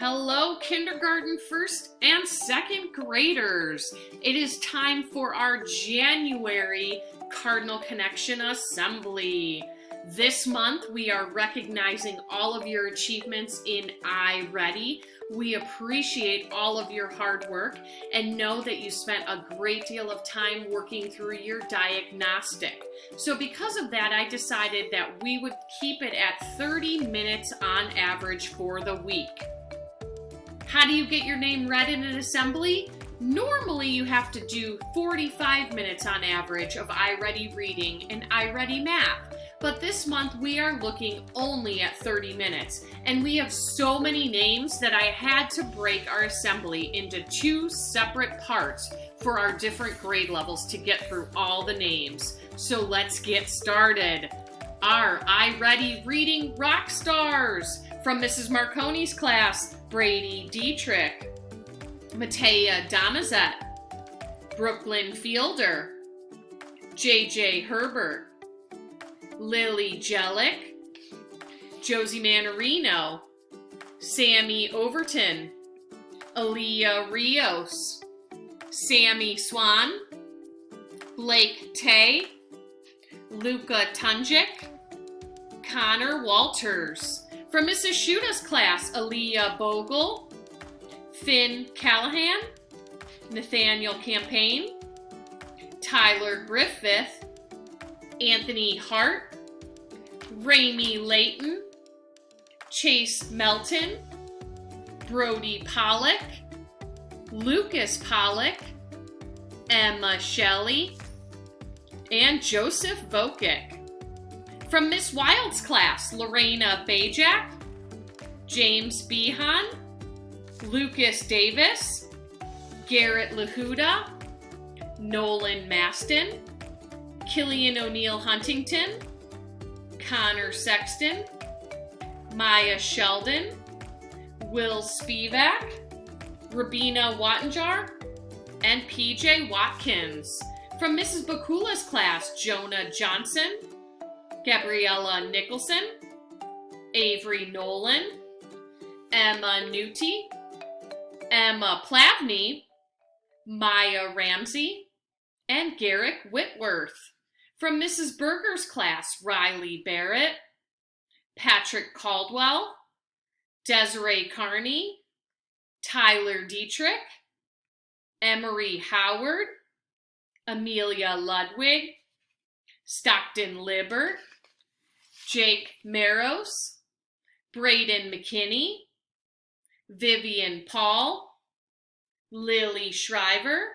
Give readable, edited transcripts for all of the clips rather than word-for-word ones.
Hello, kindergarten first and second graders. It is time for our January Cardinal Connection Assembly. This month, we are recognizing all of your achievements in iReady. We appreciate all of your hard work and know that you spent a great deal of time working through your diagnostic. So because of that, I decided that we would keep it at 30 minutes on average for the week. How do you get your name read in an assembly? Normally you have to do 45 minutes on average of iReady reading and iReady math. But this month we are looking only at 30 minutes. And we have so many names that I had to break our assembly into two separate parts for our different grade levels to get through all the names. So let's get started. Our iReady reading rock stars. From Mrs. Marconi's class, Brady Dietrich, Matea Damazet, Brooklyn Fielder, JJ Herbert, Lily Jellick, Josie Manarino, Sammy Overton, Aaliyah Rios, Sammy Swan, Blake Tay, Luca Tunjic, Connor Walters. From Mrs. Shuta's class, Aaliyah Bogle, Finn Callahan, Nathaniel Campaign, Tyler Griffith, Anthony Hart, Ramey Layton, Chase Melton, Brody Pollock, Lucas Pollock, Emma Shelley, and Joseph Vokic. From Miss Wild's class, Lorena Bajak, James Behan, Lucas Davis, Garrett Lahuda, Nolan Maston, Killian O'Neill Huntington, Connor Sexton, Maya Sheldon, Will Spivak, Rabina Wattenjar, and PJ Watkins. From Mrs. Bakula's class, Jonah Johnson, Gabriella Nicholson, Avery Nolan, Emma Newty, Emma Plavney, Maya Ramsey, and Garrick Whitworth. From Mrs. Berger's class, Riley Barrett, Patrick Caldwell, Desiree Carney, Tyler Dietrich, Emery Howard, Amelia Ludwig, Stockton Libert, Jake Maros, Braden McKinney, Vivian Paul, Lily Shriver,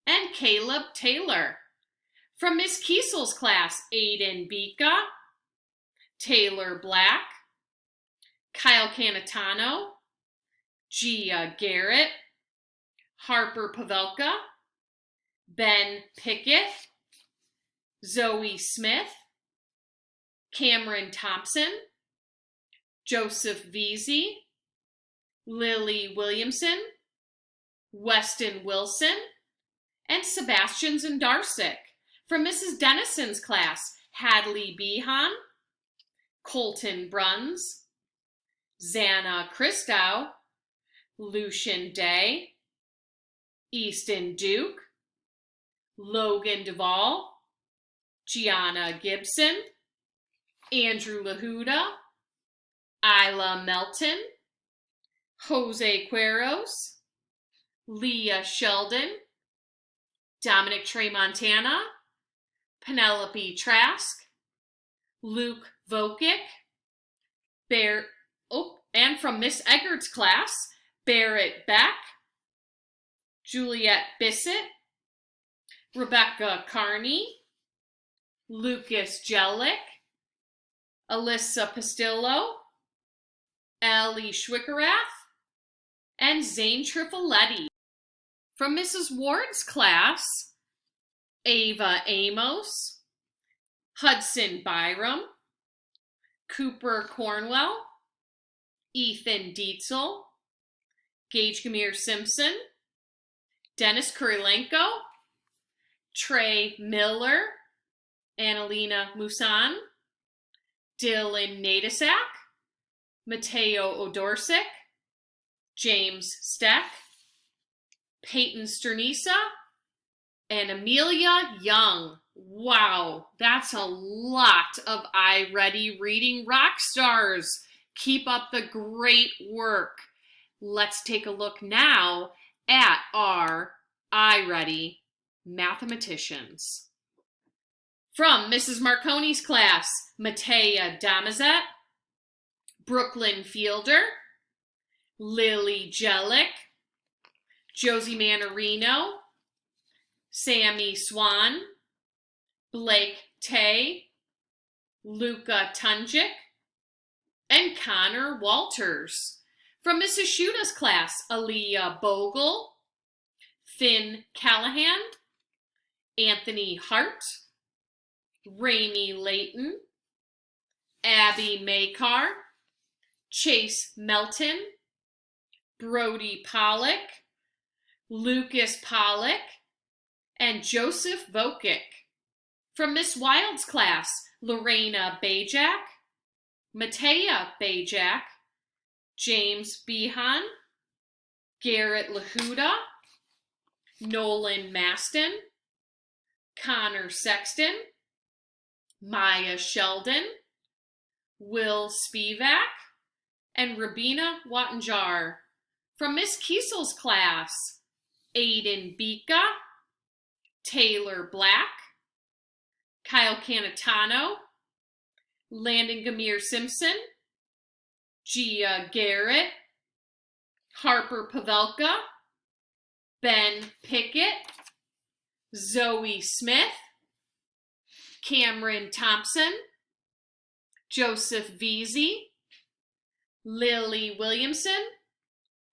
and Caleb Taylor. From Miss Kiesel's class, Aiden Bika, Taylor Black, Kyle Canatano, Gia Garrett, Harper Pavelka, Ben Pickett, Zoe Smith, Cameron Thompson, Joseph Veazey, Lily Williamson, Weston Wilson, and Sebastian Zendarczyk. From Mrs. Dennison's class, Hadley Behan, Colton Bruns, Xana Christow, Lucian Day, Easton Duke, Logan Duvall, Gianna Gibson, Andrew Lahuda, Isla Melton, Jose Quiros, Leah Sheldon, Dominic Tremontana, Penelope Trask, Luke Vokic, and from Miss Eggers' class, Barrett Beck, Juliet Bissett, Rebecca Carney, Lucas Jellick, Alyssa Pastillo, Ellie Schwickerath, and Zane Trifoletti. From Mrs. Ward's class, Ava Amos, Hudson Byram, Cooper Cornwell, Ethan Dietzel, Gage Gamir Simpson, Dennis Kurilenko, Trey Miller, Annalena Musan, Dylan Nadasak, Mateo Odorsic, James Steck, Peyton Sternisa, and Amelia Young. Wow, that's a lot of iReady reading rock stars. Keep up the great work. Let's take a look now at our iReady mathematicians. From Mrs. Marconi's class, Matea Damazet, Brooklyn Fielder, Lily Jellick, Josie Manarino, Sammy Swan, Blake Tay, Luca Tunjic, and Connor Walters. From Mrs. Shuta's class, Aaliyah Bogle, Finn Callahan, Anthony Hart, Raimi Layton, Abby Makar, Chase Melton, Brody Pollock, Lucas Pollock, and Joseph Vokic. From Miss Wild's class, Lorena Bajak, Matea Bajak, James Behan, Garrett Lahuda, Nolan Maston, Connor Sexton, Maya Sheldon, Will Spivak, and Rabina Wattenjar. From Miss Kiesel's class, Aiden Bika, Taylor Black, Kyle Canatano, Landon Gamir Simpson, Gia Garrett, Harper Pavelka, Ben Pickett, Zoe Smith, Cameron Thompson, Joseph Veazey, Lily Williamson,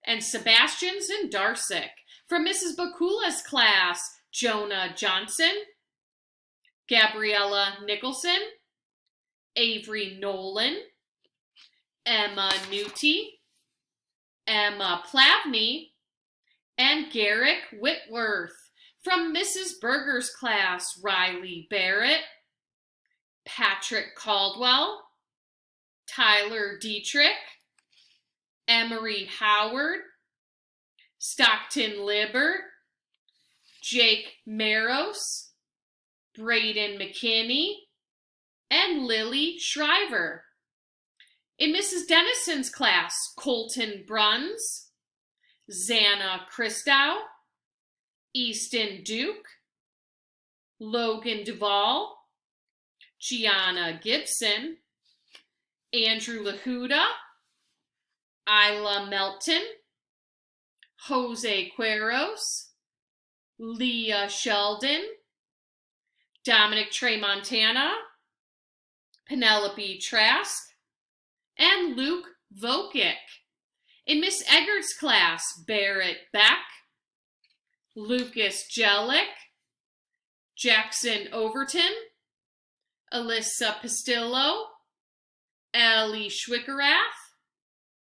and Sebastian Zendarczyk. From Mrs. Bakula's class, Jonah Johnson, Gabriella Nicholson, Avery Nolan, Emma Newty, Emma Plavney, and Garrick Whitworth. From Mrs. Berger's class, Riley Barrett, Patrick Caldwell, Tyler Dietrich, Emery Howard, Stockton Libbert, Jake Maros, Braden McKinney, and Lily Shriver. In Mrs. Dennison's class, Colton Bruns, Xana Christow, Easton Duke, Logan Duvall, Gianna Gibson, Andrew Lahuda, Isla Melton, Jose Quiros, Leah Sheldon, Dominic Tremontana, Penelope Trask, and Luke Vokic. In Miss Eggert's class, Barrett Beck, Lucas Jellick, Jackson Overton, Alyssa Pastillo, Ellie Schwickerath,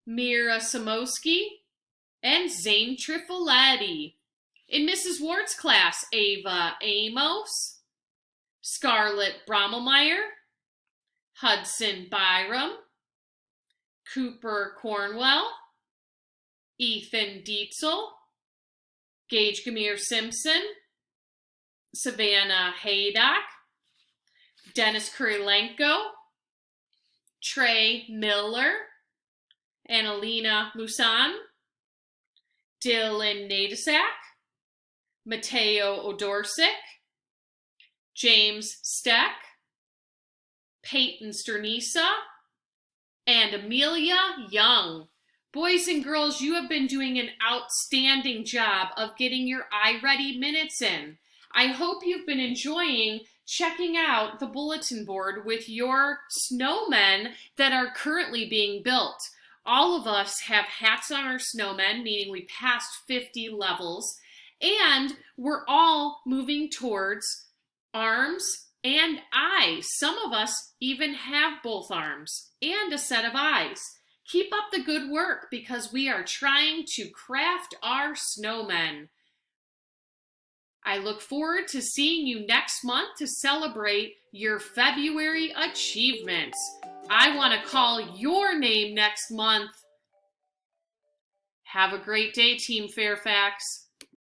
Mira Samoski, and Zane Trifoletti. In Mrs. Ward's class, Ava Amos, Scarlett Brommelmeyer, Hudson Byram, Cooper Cornwell, Ethan Dietzel, Gage Gamir Simpson, Savannah Haydock, Dennis Kurilenko, Trey Miller, Annalena Musan, Dylan Nadasak, Mateo Odorsic, James Steck, Peyton Sternisa, and Amelia Young. Boys and girls, you have been doing an outstanding job of getting your iReady minutes in. I hope you've been enjoying checking out the bulletin board with your snowmen that are currently being built. All of us have hats on our snowmen, meaning we passed 50 levels, and we're all moving towards arms and eyes. Some of us even have both arms and a set of eyes. Keep up the good work because we are trying to craft our snowmen. I look forward to seeing you next month to celebrate your February achievements. I want to call your name next month. Have a great day, Team Fairfax.